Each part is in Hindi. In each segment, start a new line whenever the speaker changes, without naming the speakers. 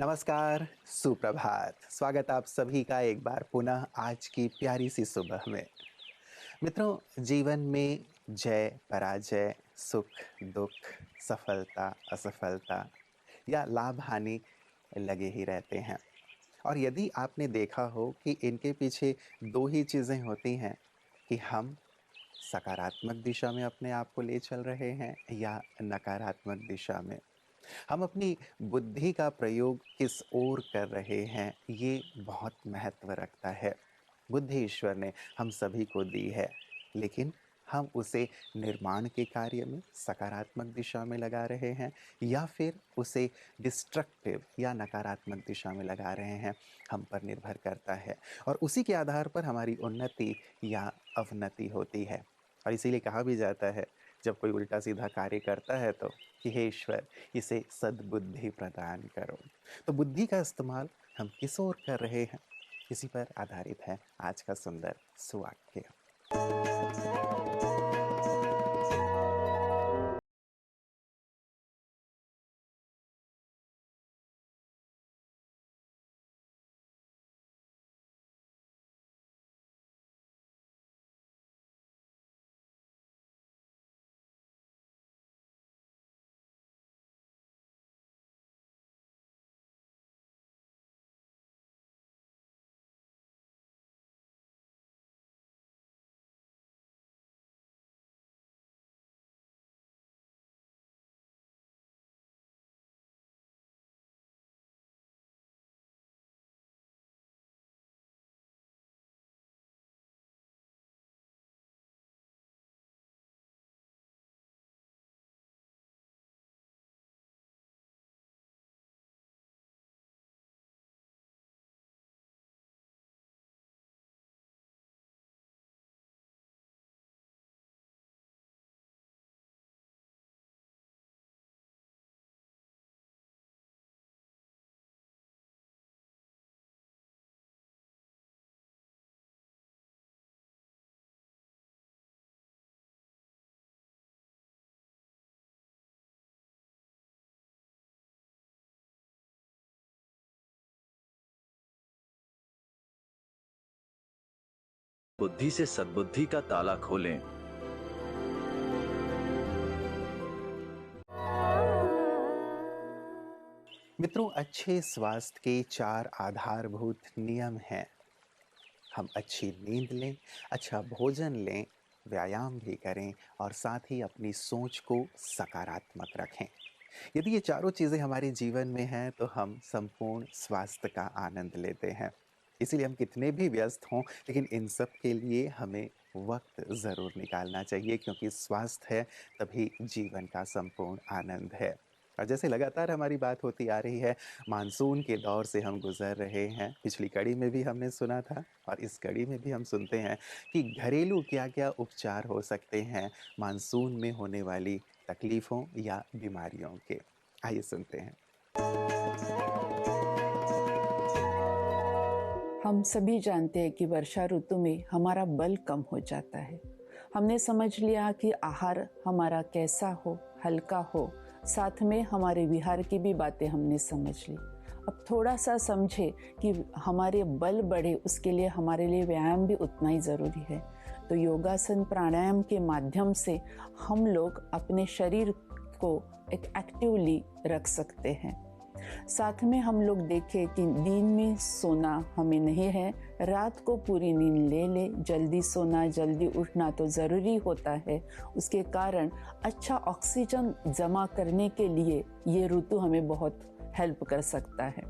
नमस्कार, सुप्रभात। स्वागत आप सभी का एक बार पुनः आज की प्यारी सी सुबह में। मित्रों, जीवन में जय, पराजय, सुख, दुख, सफलता, असफलता या लाभ-हानि लगे ही रहते हैं। और यदि आपने देखा हो कि इनके पीछे 2 ही चीज़ें होती हैं कि हम सकारात्मक दिशा में अपने आप को ले चल रहे हैं या नकारात्मक दिशा में। हम अपनी बुद्धि का प्रयोग किस ओर कर रहे हैं, ये बहुत महत्व रखता है। बुद्धि ईश्वर ने हम सभी को दी है, लेकिन हम उसे निर्माण के कार्य में सकारात्मक दिशा में लगा रहे हैं या फिर उसे डिस्ट्रक्टिव या नकारात्मक दिशा में लगा रहे हैं, हम पर निर्भर करता है। और उसी के आधार पर हमारी उन्नति या अवनति होती है। और इसीलिए कहा भी जाता है, जब कोई उल्टा सीधा कार्य करता है तो कि हे ईश्वर, इसे सद्बुद्धि प्रदान करो। तो बुद्धि का इस्तेमाल हम किस ओर कर रहे हैं, इसी पर आधारित है आज का सुंदर सुवाक्य।
बुद्धि से सद्बुद्धि का ताला खोलें।
मित्रों, अच्छे स्वास्थ्य के 4 आधारभूत नियम हैं। हम अच्छी नींद लें, अच्छा भोजन लें, व्यायाम भी करें और साथ ही अपनी सोच को सकारात्मक रखें। यदि ये चारों चीज़ें हमारे जीवन में हैं, तो हम संपूर्ण स्वास्थ्य का आनंद लेते हैं। इसीलिए हम कितने भी व्यस्त हों, लेकिन इन सब के लिए हमें वक्त ज़रूर निकालना चाहिए, क्योंकि स्वास्थ्य है तभी जीवन का संपूर्ण आनंद है। और जैसे लगातार हमारी बात होती आ रही है, मानसून के दौर से हम गुजर रहे हैं। पिछली कड़ी में भी हमने सुना था और इस कड़ी में भी हम सुनते हैं कि घरेलू क्या-क्या उपचार हो सकते हैं मानसून में होने वाली तकलीफ़ों या बीमारियों के। आइए सुनते हैं।
हम सभी जानते हैं कि वर्षा ऋतु में हमारा बल कम हो जाता है। हमने समझ लिया कि आहार हमारा कैसा हो, हल्का हो, साथ में हमारे विहार की भी बातें हमने समझ ली। अब थोड़ा सा समझे कि हमारे बल बढ़े, उसके लिए हमारे लिए व्यायाम भी उतना ही ज़रूरी है। तो योगासन प्राणायाम के माध्यम से हम लोग अपने शरीर को एक एक्टिवली रख सकते हैं। साथ में हम लोग देखें कि दिन में सोना हमें नहीं है, रात को पूरी नींद ले ले। जल्दी सोना, जल्दी उठना तो ज़रूरी होता है। उसके कारण अच्छा ऑक्सीजन जमा करने के लिए ये ऋतु हमें बहुत हेल्प कर सकता है।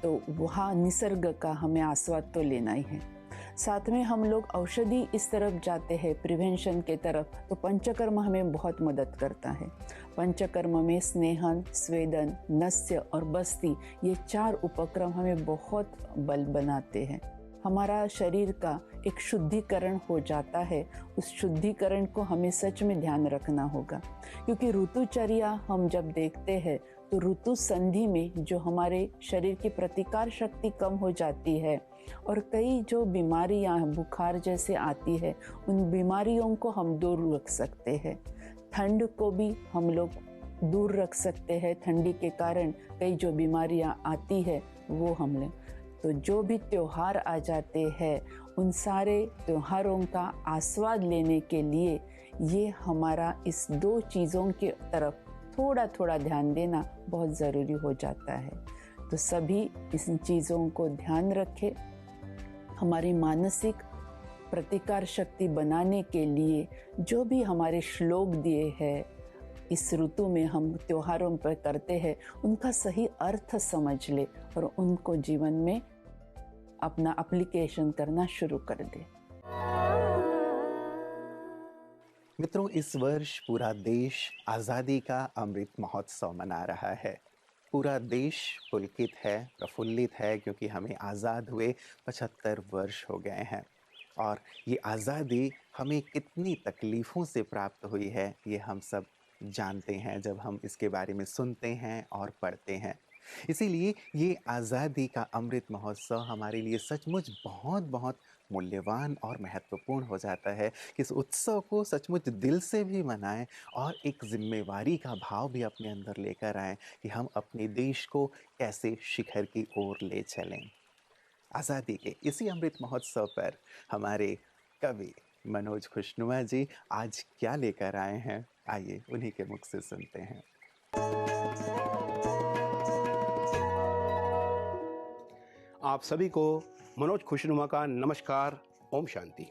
तो वहाँ निसर्ग का हमें आस्वाद तो लेना ही है। साथ में हम लोग औषधि इस तरफ जाते हैं, प्रिवेंशन के तरफ, तो पंचकर्म हमें बहुत मदद करता है। पंचकर्म में स्नेहन, स्वेदन, नस्य और बस्ती, ये 4 उपक्रम हमें बहुत बल बनाते हैं। हमारा शरीर का एक शुद्धिकरण हो जाता है। उस शुद्धिकरण को हमें सच में ध्यान रखना होगा, क्योंकि ऋतुचर्या हम जब देखते हैं तो ऋतु संधि में जो हमारे शरीर की प्रतिकार शक्ति कम हो जाती है और कई जो बीमारियां बुखार जैसे आती है, उन बीमारियों को हम दूर रख सकते हैं। ठंड को भी हम लोग दूर रख सकते हैं। ठंडी के कारण कई जो बीमारियां आती है वो हम लें। तो जो भी त्योहार आ जाते हैं उन सारे त्योहारों का आस्वाद लेने के लिए ये हमारा इस 2 चीज़ों की तरफ थोड़ा थोड़ा ध्यान देना बहुत ज़रूरी हो जाता है। तो सभी इन चीज़ों को ध्यान रखें। हमारी मानसिक प्रतिकार शक्ति बनाने के लिए जो भी हमारे श्लोक दिए हैं इस ऋतु में हम त्योहारों पर करते हैं उनका सही अर्थ समझ ले और उनको जीवन में अपना एप्लीकेशन करना शुरू कर दे।
मित्रों, इस वर्ष पूरा देश आज़ादी का अमृत महोत्सव मना रहा है। पूरा देश पुलकित है, प्रफुल्लित है, क्योंकि हमें आज़ाद हुए 75 वर्ष हो गए हैं। और ये आज़ादी हमें कितनी तकलीफ़ों से प्राप्त हुई है ये हम सब जानते हैं जब हम इसके बारे में सुनते हैं और पढ़ते हैं। इसीलिए ये आज़ादी का अमृत महोत्सव हमारे लिए सचमुच बहुत बहुत मूल्यवान और महत्वपूर्ण हो जाता है कि इस उत्सव को सचमुच दिल से भी मनाएं और एक जिम्मेवारी का भाव भी अपने अंदर लेकर आएं कि हम अपने देश को कैसे शिखर की ओर ले चलें। आज़ादी के इसी अमृत महोत्सव पर हमारे कवि मनोज खुशनुमा जी आज क्या लेकर आए हैं, आइए उन्हीं के मुख से सुनते हैं।
आप सभी को मनोज खुशनुमा का नमस्कार। ओम शांति।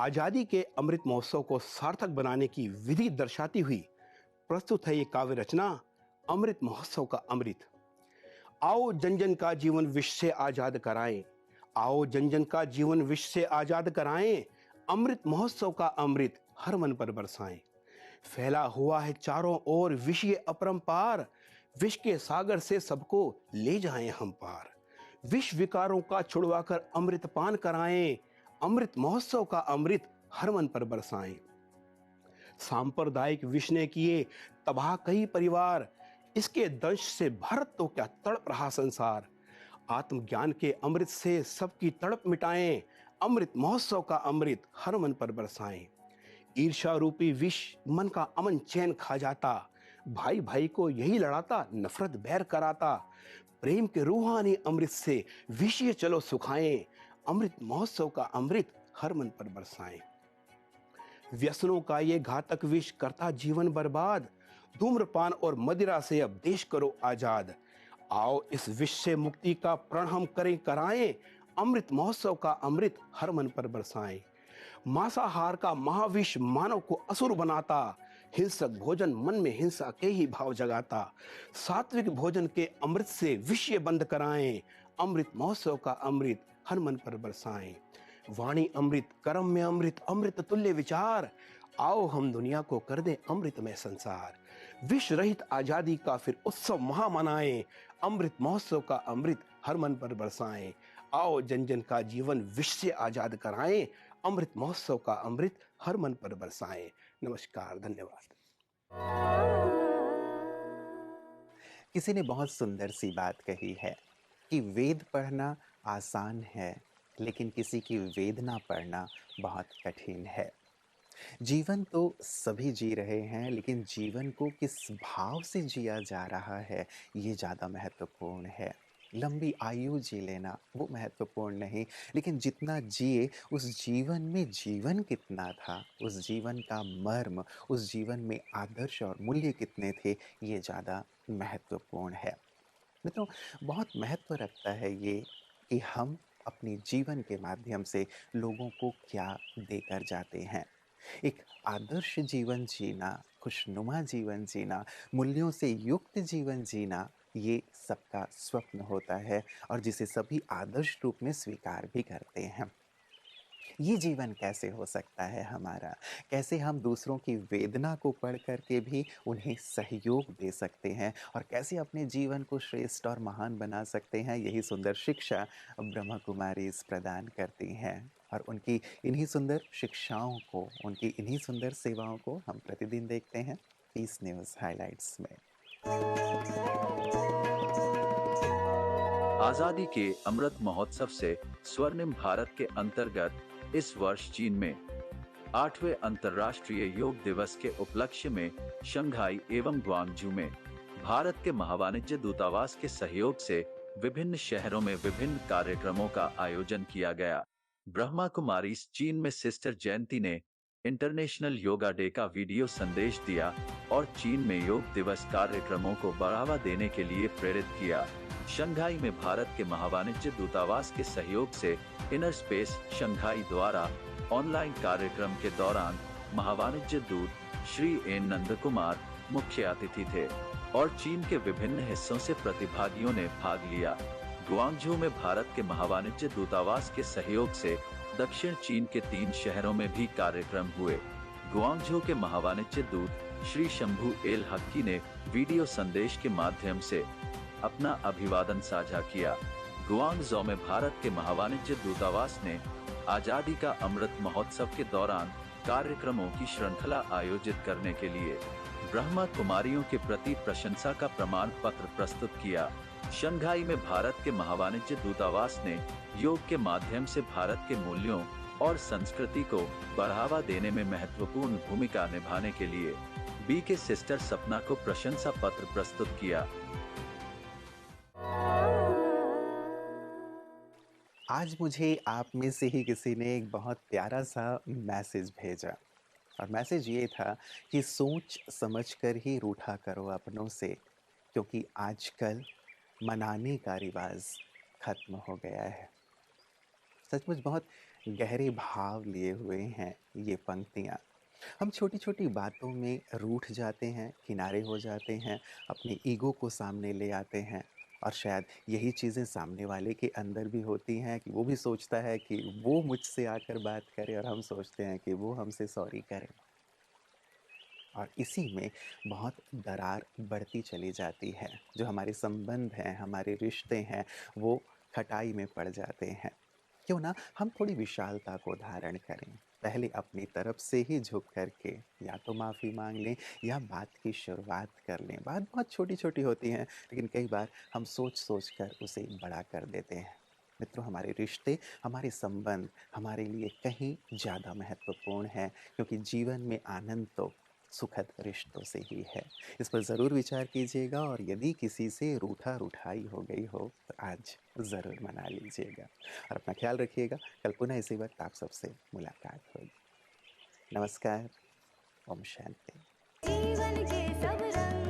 आजादी के अमृत महोत्सव को सार्थक बनाने की विधि दर्शाती हुई प्रस्तुत है ये काव्य रचना अमृत महोत्सव का अमृत। आओ जन जन का जीवन विश्व से आजाद कराएं, आओ जन जन का जीवन विश्व से आजाद कराएं, अमृत महोत्सव का अमृत हर मन पर बरसाएं। फैला हुआ है चारों ओर विषय अपरंपार, विष के सागर से सबको ले जाएं हम पार। विष विकारों का छुड़वाकर अमृत पान कराएं, अमृत महोत्सव का अमृत हर मन पर बरसाएं। सांप्रदायिक विष ने किए तबाह कई परिवार, इसके दंश से भारत तो क्या तड़प रहा संसार। आत्मज्ञान के अमृत से सबकी तड़प मिटाएं, अमृत महोत्सव का अमृत हर मन पर बरसाएं। ईर्ष्या रूपी विष मन का अमन चैन खा जाता, भाई भाई को यही लड़ाता, नफरत बैर कराता। प्रेम के रूहानी अमृत से विषय चलो सुखाएं, अमृत महोत्सव का अमृत हर मन पर बरसाएं। व्यसनों का ये घातक विष करता जीवन बर्बाद, धूम्रपान और मदिरा से अब देश करो आजाद। आओ इस विष से मुक्ति का प्रण हम करें कराएं, अमृत महोत्सव का अमृत हर मन पर बरसाएं। मांसाहार का महाविष मानव को असुर बनाता, हिंसक भोजन मन में हिंसा के ही भाव जगाता। सात्विक भोजन के अमृत से विषय बंद कराएं, अमृत महोत्सव का अमृत हर मन पर बरसाएं। वाणी अमृत, कर्म में अमृत, अमृत तुल्य विचार, आओ हम दुनिया को कर दें अमृतमय संसार। विष रहित आजादी का फिर उत्सव महा मनाएं, अमृत महोत्सव का अमृत हर मन पर बरसाएं। आओ जन जन का जीवन विष से आजाद कराएं, अमृत महोत्सव का अमृत हर मन पर बरसाएं। नमस्कार, धन्यवाद।
किसी ने बहुत सुंदर सी बात कही है कि वेद पढ़ना आसान है, लेकिन किसी की वेदना पढ़ना बहुत कठिन है। जीवन तो सभी जी रहे हैं, लेकिन जीवन को किस भाव से जिया जा रहा है ये ज़्यादा महत्वपूर्ण है। लंबी आयु जी लेना वो महत्वपूर्ण नहीं, लेकिन जितना जिए उस जीवन में जीवन कितना था, उस जीवन का मर्म, उस जीवन में आदर्श और मूल्य कितने थे, ये ज़्यादा महत्वपूर्ण है। मित्रों, बहुत महत्व रखता है ये कि हम अपने जीवन के माध्यम से लोगों को क्या देकर जाते हैं। एक आदर्श जीवन जीना, खुशनुमा जीवन जीना, मूल्यों से युक्त जीवन जीना, ये सबका स्वप्न होता है और जिसे सभी आदर्श रूप में स्वीकार भी करते हैं। ये जीवन कैसे हो सकता है हमारा? कैसे हम दूसरों की वेदना को पढ़ कर के भी उन्हें सहयोग दे सकते हैं और कैसे अपने जीवन को श्रेष्ठ और महान बना सकते हैं? यही सुंदर शिक्षा ब्रह्मा कुमारीज़ प्रदान करती हैं और उनकी इन्हीं सुंदर शिक्षाओं को, उनकी इन्हीं सुंदर सेवाओं को हम प्रतिदिन देखते हैं पीस न्यूज़ हाइलाइट्स में।
आजादी के अमृत महोत्सव से स्वर्णिम भारत के अंतर्गत इस वर्ष चीन में 8वें अंतर्राष्ट्रीय योग दिवस के उपलक्ष्य में शंघाई एवं ग्वांगझू में भारत के महावाणिज्य दूतावास के सहयोग से विभिन्न शहरों में विभिन्न कार्यक्रमों का आयोजन किया गया। ब्रह्मा कुमारी चीन में सिस्टर जयंती ने इंटरनेशनल योगा डे का वीडियो संदेश दिया और चीन में योग दिवस कार्यक्रमों को बढ़ावा देने के लिए प्रेरित किया। शंघाई में भारत के महावाणिज्य दूतावास के सहयोग से इनर स्पेस शंघाई द्वारा ऑनलाइन कार्यक्रम के दौरान महावाणिज्य दूत श्री एन नंद कुमार मुख्य अतिथि थे और चीन के विभिन्न हिस्सों से प्रतिभागियों ने भाग लिया। गुआंगझू में भारत के महावाणिज्य दूतावास के सहयोग से दक्षिण चीन के 3 शहरों में भी कार्यक्रम हुए। गुआंगझू के महावाणिज्य दूत श्री शंभू एल हक्की ने वीडियो संदेश के माध्यम से अपना अभिवादन साझा किया। गुआंगझू में भारत के महावाणिज्य दूतावास ने आजादी का अमृत महोत्सव के दौरान कार्यक्रमों की श्रृंखला आयोजित करने के लिए ब्रह्मा कुमारियों के प्रति प्रशंसा का प्रमाण पत्र प्रस्तुत किया। शंघाई में भारत के महावाणिज्य दूतावास ने योग के माध्यम से भारत के मूल्यों और संस्कृति को बढ़ावा देने में महत्वपूर्ण भूमिका निभाने के लिए बी के सिस्टर सपना को प्रशंसा पत्र प्रस्तुत किया।
आज मुझे आप में से ही किसी ने एक बहुत प्यारा सा मैसेज भेजा और मैसेज ये था कि सोच समझकर ही रूठा करो अपनों से, क्योंकि आजकल मनाने का रिवाज खत्म हो गया है। सचमुच बहुत गहरे भाव लिए हुए हैं ये पंक्तियाँ। हम छोटी छोटी बातों में रूठ जाते हैं, किनारे हो जाते हैं, अपने ईगो को सामने ले आते हैं और शायद यही चीज़ें सामने वाले के अंदर भी होती हैं कि वो भी सोचता है कि वो मुझसे आकर बात करे और हम सोचते हैं कि वो हमसे सॉरी करे, और इसी में बहुत दरार बढ़ती चली जाती है। जो हमारे संबंध हैं, हमारे रिश्ते हैं, वो खटाई में पड़ जाते हैं। क्यों ना हम थोड़ी विशालता को धारण करें, पहले अपनी तरफ से ही झुक करके या तो माफ़ी मांग लें या बात की शुरुआत कर लें। बात बहुत छोटी छोटी होती हैं, लेकिन कई बार हम सोच सोच कर उसे बड़ा कर देते हैं। मित्रों, हमारे रिश्ते, हमारे संबंध हमारे लिए कहीं ज़्यादा महत्वपूर्ण है, क्योंकि जीवन में आनंद तो सुखद रिश्तों से ही है। इस पर ज़रूर विचार कीजिएगा और यदि किसी से रूठा रुठाई हो गई हो तो आज ज़रूर मना लीजिएगा और अपना ख्याल रखिएगा। कल पुनः इसी वक्त आप सबसे मुलाकात होगी। नमस्कार। ओम शांति।
जीवन के सब रंग